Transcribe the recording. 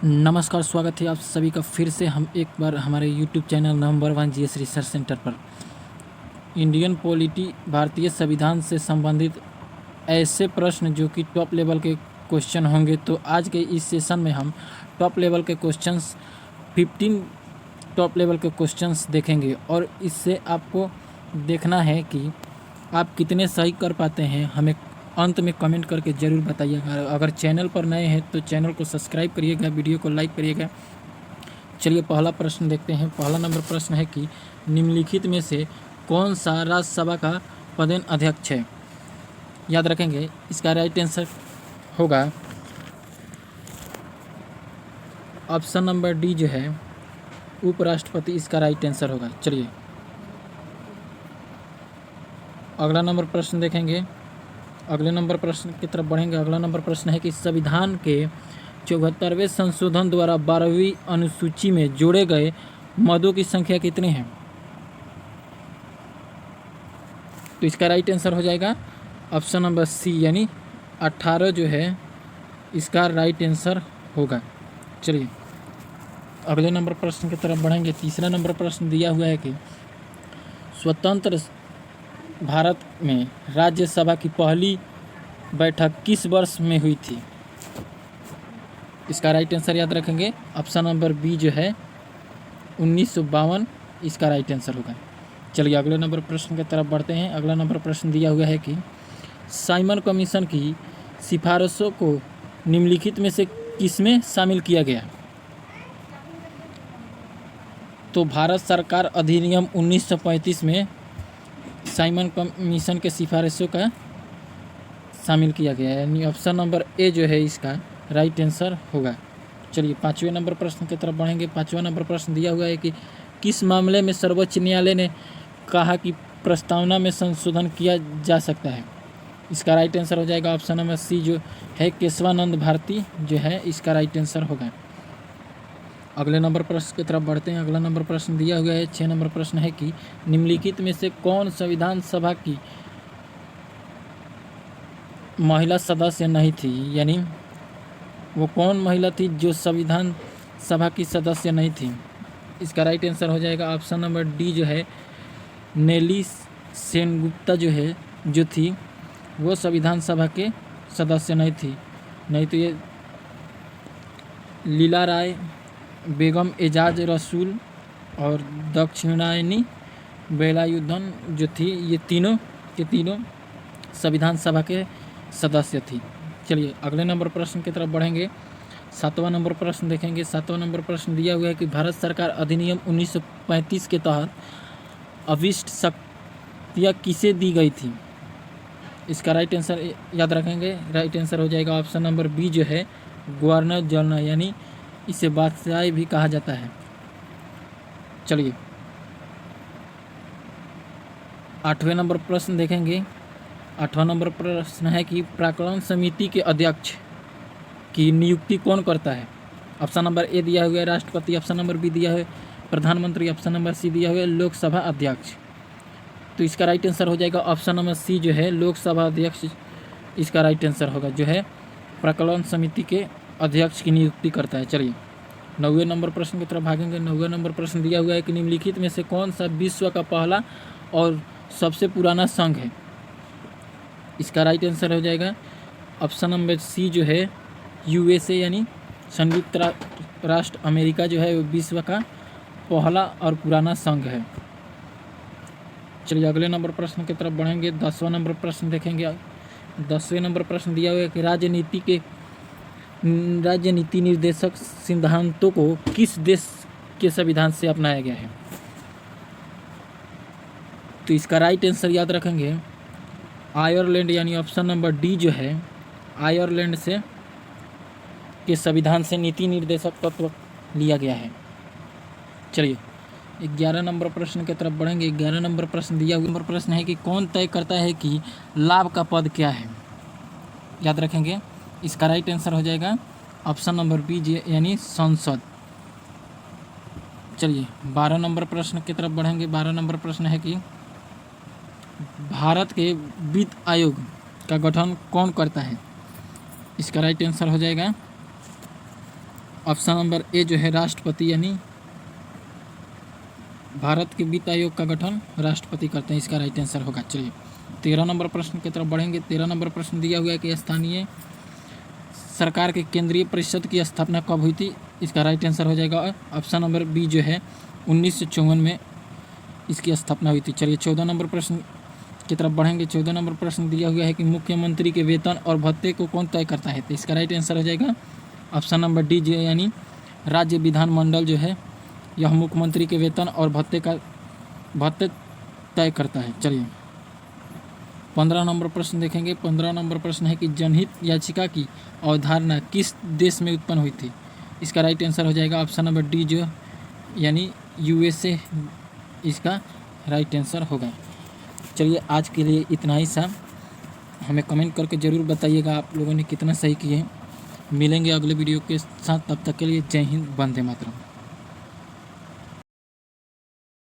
नमस्कार, स्वागत है आप सभी का फिर से हम एक बार हमारे YouTube channel number 1 GS research centre पर। इंडियन पॉलिटी, भारतीय संविधान से संबंधित ऐसे प्रश्न जो कि टॉप लेवल के क्वेश्चन होंगे। तो आज के इस सेशन में हम टॉप लेवल के क्वेश्चंस 15 टॉप लेवल के क्वेश्चंस देखेंगे और इससे आपको देखना है कि आप कितने सही कर पाते हैं। हमें अंत में कमेंट करके ज़रूर बताइएगा। अगर चैनल पर नए हैं तो चैनल को सब्सक्राइब करिएगा, वीडियो को लाइक करिएगा। चलिए पहला प्रश्न देखते हैं। पहला नंबर प्रश्न है कि निम्नलिखित में से कौन सा राज्यसभा का पदेन अध्यक्ष है। याद रखेंगे, इसका राइट आंसर होगा ऑप्शन नंबर डी जो है उपराष्ट्रपति। इसका राइट आंसर होगा। चलिए अगला नंबर प्रश्न देखेंगे। अगले नंबर प्रश्न की तरफ बढ़ेंगे। अगला नंबर प्रश्न है कि संविधान के 74वें संशोधन द्वारा 12वीं अनुसूची में जोड़े गए मदों की संख्या कितनी है। तो इसका राइट आंसर हो जाएगा ऑप्शन नंबर सी यानी 18 जो है इसका राइट आंसर होगा। चलिए अगले नंबर प्रश्न की तरफ बढ़ेंगे। तीसरा नंबर प्रश्न दिया हुआ है कि स्वतंत्र भारत में राज्यसभा की पहली बैठक किस वर्ष में हुई थी। इसका राइट आंसर याद रखेंगे ऑप्शन नंबर बी जो है 1952 इसका राइट आंसर होगा। चलिए अगले नंबर प्रश्न की तरफ बढ़ते हैं। अगला नंबर प्रश्न दिया हुआ है कि साइमन कमीशन की सिफारिशों को निम्नलिखित में से किसमें शामिल किया गया। तो भारत सरकार अधिनियम 1935 में साइमन कमीशन के सिफारिशों का शामिल किया गया है, यानी ऑप्शन नंबर ए जो है इसका राइट आंसर होगा। चलिए पाँचवें नंबर प्रश्न की तरफ बढ़ेंगे। पाँचवा नंबर प्रश्न दिया हुआ है कि किस मामले में सर्वोच्च न्यायालय ने कहा कि प्रस्तावना में संशोधन किया जा सकता है। इसका राइट आंसर हो जाएगा ऑप्शन नंबर सी जो है केशवानंद भारती जो है इसका राइट आंसर होगा। अगले नंबर प्रश्न की तरफ बढ़ते हैं। अगला नंबर प्रश्न दिया हुआ है 6 नंबर प्रश्न है कि निम्नलिखित में से कौन संविधान सभा की महिला सदस्य नहीं थी, यानी वो कौन महिला थी जो संविधान सभा की सदस्य नहीं थी। इसका राइट आंसर हो जाएगा ऑप्शन नंबर डी जो है नेली सेनगुप्ता जो थी वो संविधान सभा के सदस्य नहीं थी। नहीं तो ये लीला राय, बेगम एजाज रसूल और दक्षिणायनी वेलायुधन जो थी ये तीनों के तीनों संविधान सभा के सदस्य थी। चलिए अगले नंबर प्रश्न की तरफ बढ़ेंगे। 7वां नंबर प्रश्न देखेंगे। 7वां नंबर प्रश्न दिया हुआ है कि भारत सरकार अधिनियम 1935 के तहत अविष्ट शक्तियाँ किसे दी गई थी। इसका राइट आंसर याद रखेंगे, राइट आंसर हो जाएगा ऑप्शन नंबर बी जो है गवर्नर जनरल, यानी इसे बादशाह भी कहा जाता है। चलिए 8वें नंबर प्रश्न देखेंगे। 8वां नंबर प्रश्न है कि प्राक्कलन समिति के अध्यक्ष की नियुक्ति कौन करता है। ऑप्शन नंबर ए दिया हुआ है राष्ट्रपति, ऑप्शन नंबर बी दिया है प्रधानमंत्री, ऑप्शन नंबर सी दिया हुआ है लोकसभा अध्यक्ष। तो इसका राइट आंसर हो जाएगा ऑप्शन नंबर सी जो है लोकसभा अध्यक्ष इसका राइट आंसर होगा, जो है प्राक्कलन समिति के अध्यक्ष की नियुक्ति करता है। चलिए 9वें नंबर प्रश्न की तरफ भागेंगे। 9वें नंबर प्रश्न दिया हुआ है कि निम्नलिखित में से कौन सा विश्व का पहला और सबसे पुराना संघ है। इसका राइट आंसर हो जाएगा ऑप्शन नंबर सी जो है यूएसए, यानी संयुक्त राष्ट्र अमेरिका जो है वो विश्व का पहला और पुराना संघ है। चलिए अगले नंबर प्रश्न की तरफ बढ़ेंगे। 10वां नंबर प्रश्न देखेंगे। 10वें नंबर प्रश्न दिया हुआ है कि राजनीति निर्देशक सिद्धांतों को किस देश के संविधान से अपनाया गया है। तो इसका राइट आंसर याद रखेंगे आयरलैंड, यानी ऑप्शन नंबर डी जो है आयरलैंड से के संविधान से नीति निर्देशक तत्व लिया गया है। चलिए 11 नंबर प्रश्न की तरफ बढ़ेंगे। 11 नंबर प्रश्न दिया हुआ नंबर प्रश्न है कि कौन तय करता है कि लाभ का पद क्या है। याद रखेंगे, इसका राइट आंसर हो जाएगा ऑप्शन नंबर बी यानी संसद। चलिए 12 नंबर प्रश्न की तरफ बढ़ेंगे। 12 नंबर प्रश्न है कि भारत के वित्त आयोग का गठन कौन करता है। इसका राइट आंसर हो जाएगा ऑप्शन नंबर ए जो है राष्ट्रपति, यानी भारत के वित्त आयोग का गठन राष्ट्रपति करते हैं, इसका राइट आंसर होगा। चलिए 13 नंबर प्रश्न की तरफ बढ़ेंगे। 13 नंबर प्रश्न दिया हुआ है कि स्थानीय सरकार के केंद्रीय परिषद की स्थापना कब हुई थी, इसका राइट आंसर हो जाएगा ऑप्शन नंबर बी जो है 1954 में इसकी स्थापना हुई थी। चलिए 14 नंबर प्रश्न की तरफ बढ़ेंगे। 14 नंबर प्रश्न दिया हुआ है कि मुख्यमंत्री के वेतन और भत्ते को कौन तय करता है, तो इसका राइट आंसर हो जाएगा ऑप्शन नंबर डी जो यानी राज्य विधानमंडल जो है यह मुख्यमंत्री के वेतन और भत्ते तय करता है। चलिए 15 नंबर प्रश्न देखेंगे। 15 नंबर प्रश्न है कि जनहित याचिका की अवधारणा किस देश में उत्पन्न हुई थी, इसका राइट आंसर हो जाएगा ऑप्शन नंबर डी जो यानी यूएसए, इसका राइट आंसर होगा। चलिए आज के लिए इतना ही सा, हमें कमेंट करके ज़रूर बताइएगा आप लोगों ने कितना सही किए। मिलेंगे अगले वीडियो के साथ, तब तक के लिए जय हिंद, वंदे मातरम।